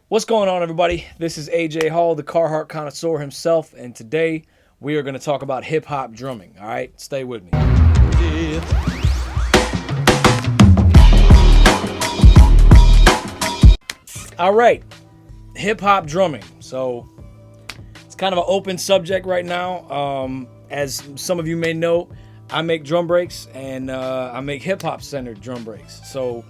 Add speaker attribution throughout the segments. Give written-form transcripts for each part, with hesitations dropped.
Speaker 1: What's going on, everybody? This is AJ Hall, the Carhartt connoisseur himself, and today we are going to talk about hip-hop drumming. All right, stay with me. All right, hip-hop drumming. So it's kind of an open subject right now. As some of you may know, I make drum breaks, and I make hip-hop centered drum breaks. So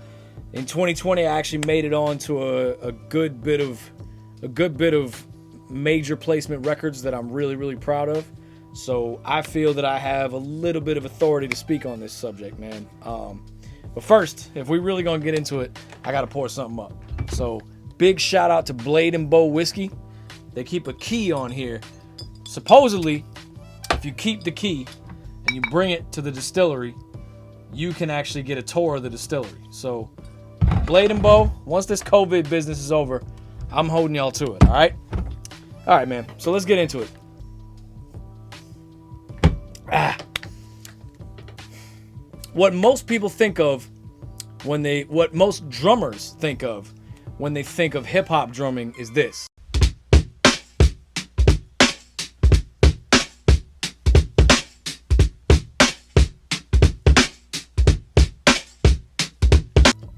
Speaker 1: in 2020, I actually made it on to a good bit of major placement records that I'm really proud of. So I feel that I have a little bit of authority to speak on this subject, man. But first, if we really gonna get into it, I gotta pour something up. So big shout out to Blade and Bow Whiskey. They keep a key on here. Supposedly, if you keep the key and you bring it to the distillery, you can actually get a tour of the distillery. So Blade and Bow, once this COVID business is over, I'm holding y'all to it, all right? All right, man. So let's get into it. What most people think of what most drummers think of when they think of hip-hop drumming is this.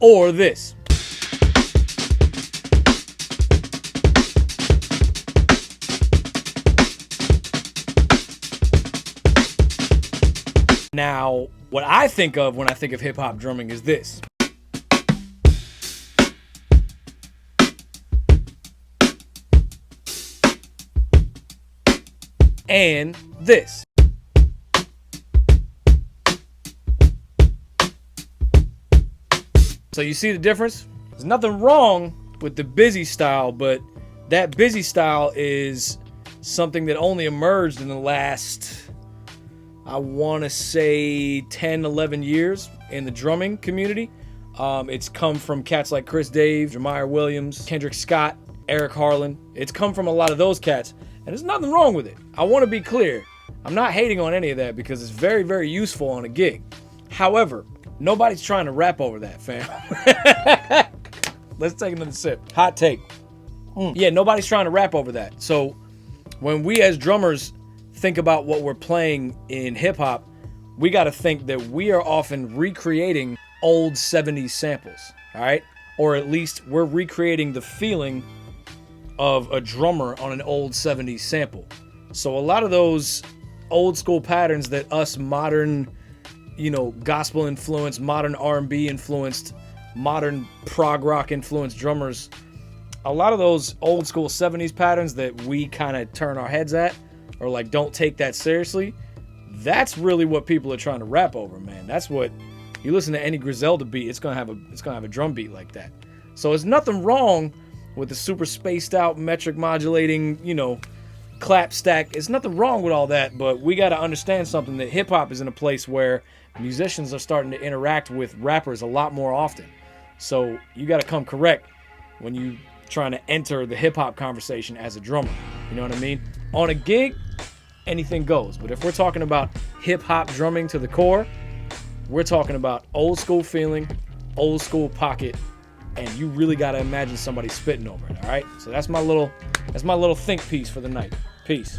Speaker 1: Or this. Now, what I think of when I think of hip-hop drumming is this. And this. So you see the difference? There's nothing wrong with the busy style, but that busy style is something that only emerged in the last, I want to say 10, 11 years in the drumming community. It's come from cats like Chris Dave, Jameer Williams, Kendrick Scott, Eric Harlan. It's come from a lot of those cats, and there's nothing wrong with it. I want to be clear. I'm not hating on any of that because it's very useful on a gig. However, nobody's trying to rap over that, fam. Let's take another sip. Hot take. Yeah, nobody's trying to rap over that. So when we as drummers think about what we're playing in hip-hop, we got to think that we are often recreating old 70s samples, all right? Or at least we're recreating the feeling of a drummer on an old 70s sample. So a lot of those old school patterns that us modern, gospel influenced, modern R&B influenced, modern prog rock influenced drummers, a lot of those old school 70s patterns that we kind of turn our heads at or like don't take that seriously, that's really what people are trying to rap over, man. That's what you listen to any Griselda beat, it's gonna have a drum beat like that. So there's nothing wrong with the super spaced out metric modulating, clap stack. It's nothing wrong with all that, but we got to understand something, that hip hop is in a place where musicians are starting to interact with rappers a lot more often. So you got to come correct when you trying to enter the hip hop conversation as a drummer. You know what I mean? On a gig, anything goes. But if we're talking about hip hop drumming to the core, we're talking about old school feeling, old school pocket, and you really got to imagine somebody spitting over it. All right? So that's my little think piece for the night. Peace.